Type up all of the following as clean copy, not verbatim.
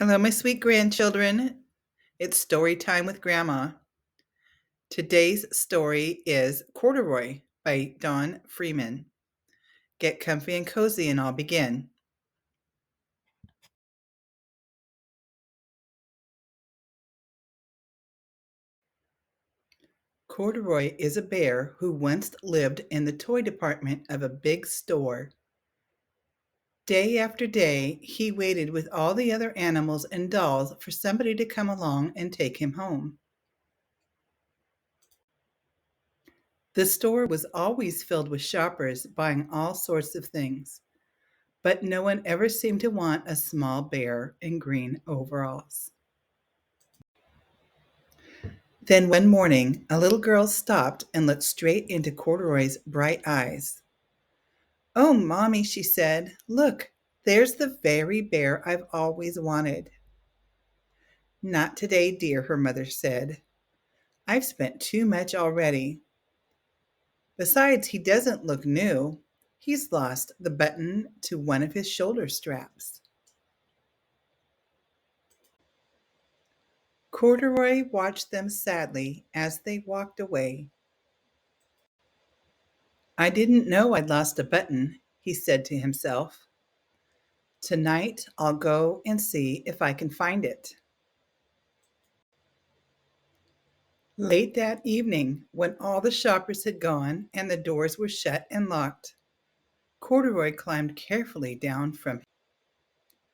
Hello, my sweet grandchildren. It's story time with Grandma. Today's story is Corduroy by Dawn Freeman. Get comfy and cozy, and I'll begin. Corduroy is a bear who once lived in the toy department of a big store. Day after day, he waited with all the other animals and dolls for somebody to come along and take him home. The store was always filled with shoppers buying all sorts of things, but no one ever seemed to want a small bear in green overalls. Then one morning, a little girl stopped and looked straight into Corduroy's bright eyes. "Oh, Mommy," she said, "look, there's the very bear I've always wanted." "Not today, dear," her mother said. "I've spent too much already. Besides, he doesn't look new. He's lost the button to one of his shoulder straps." Corduroy watched them sadly as they walked away. "I didn't know I'd lost a button," he said to himself. "Tonight I'll go and see if I can find it." Late that evening, when all the shoppers had gone and the doors were shut and locked, Corduroy climbed carefully down from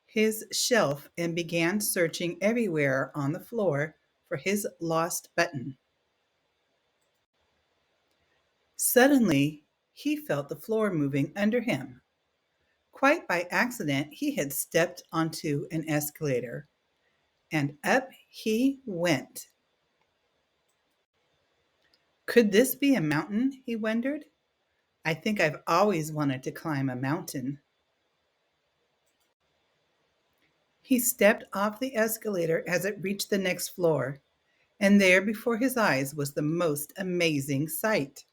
his shelf and began searching everywhere on the floor for his lost button. Suddenly, he felt the floor moving under him. Quite by accident, he had stepped onto an escalator, and up he went. Could this be a mountain? He wondered. I think I've always wanted to climb a mountain. He stepped off the escalator as it reached the next floor, and there before his eyes was the most amazing sight.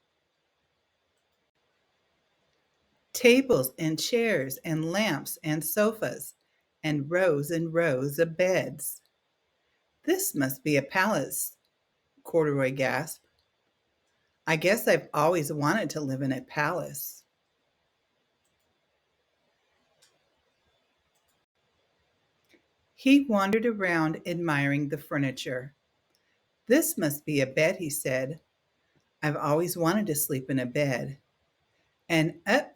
Tables and chairs and lamps and sofas and rows of beds. "This must be a palace," Corduroy gasped. "I guess I've always wanted to live in a palace." He wandered around admiring the furniture. "This must be a bed," he said. "I've always wanted to sleep in a bed." And up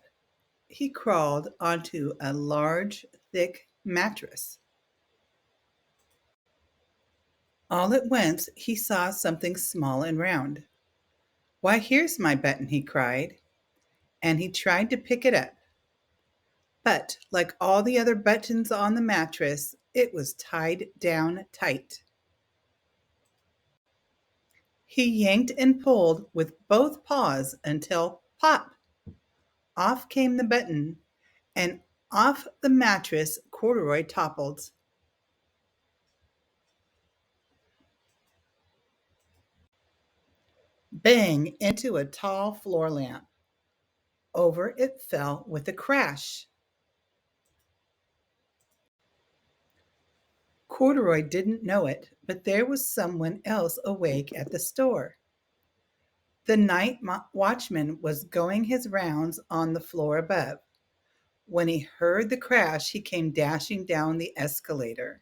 he crawled onto a large, thick mattress. All at once he saw something small and round. "Why, here's my button," he cried, and he tried to pick it up. But, like all the other buttons on the mattress, it was tied down tight. He yanked and pulled with both paws until pop! Off came the button, and off the mattress Corduroy toppled. Bang! Into a tall floor lamp. Over it fell with a crash. Corduroy didn't know it, but there was someone else awake at the store. The night watchman was going his rounds on the floor above. When he heard the crash, he came dashing down the escalator.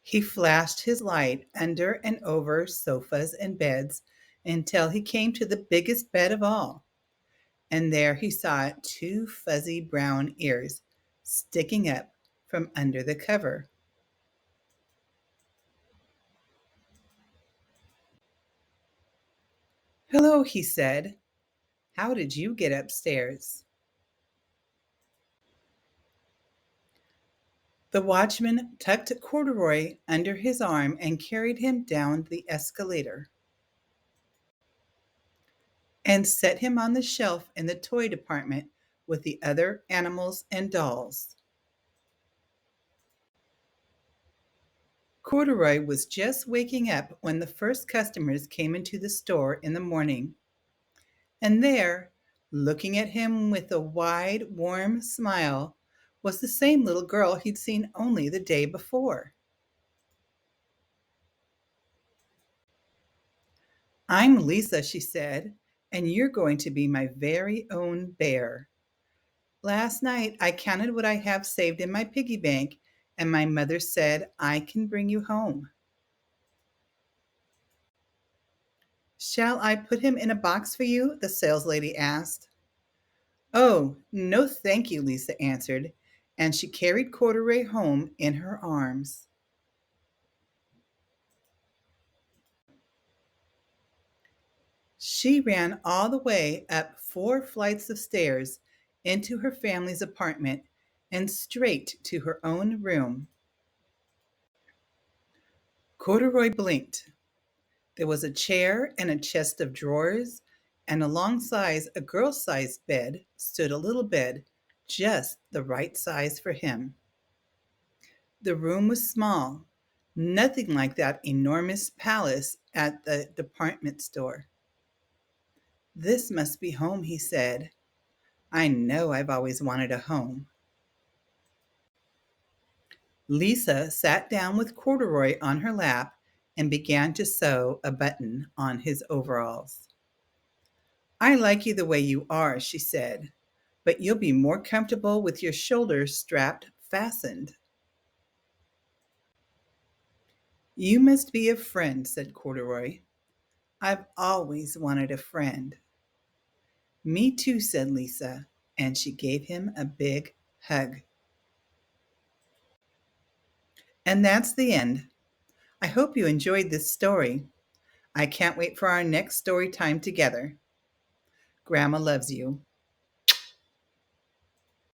He flashed his light under and over sofas and beds until he came to the biggest bed of all, and there he saw two fuzzy brown ears sticking up from under the cover. "Hello," he said. "How did you get upstairs?" The watchman tucked Corduroy under his arm and carried him down the escalator and set him on the shelf in the toy department with the other animals and dolls. Corduroy was just waking up when the first customers came into the store in the morning. And there, looking at him with a wide, warm smile, was the same little girl he'd seen only the day before. "I'm Lisa," she said, "and you're going to be my very own bear. Last night I counted what I have saved in my piggy bank, and my mother said I can bring you home." "Shall I put him in a box for you?" the saleslady asked. "Oh, no, thank you," Lisa answered, and she carried Corduroy home in her arms. She ran all the way up 4 flights of stairs into her family's apartment and straight to her own room. Corduroy blinked. There was a chair and a chest of drawers, and alongside a girl-sized bed stood a little bed, just the right size for him. The room was small, nothing like that enormous palace at the department store. "This must be home," he said. "I know I've always wanted a home." Lisa sat down with Corduroy on her lap and began to sew a button on his overalls. "I like you the way you are," she said, "but you'll be more comfortable with your shoulders strapped fastened." "You must be a friend," said Corduroy. "I've always wanted a friend." "Me too," said Lisa, and she gave him a big hug. And that's the end. I hope you enjoyed this story. I can't wait for our next story time together. Grandma loves you.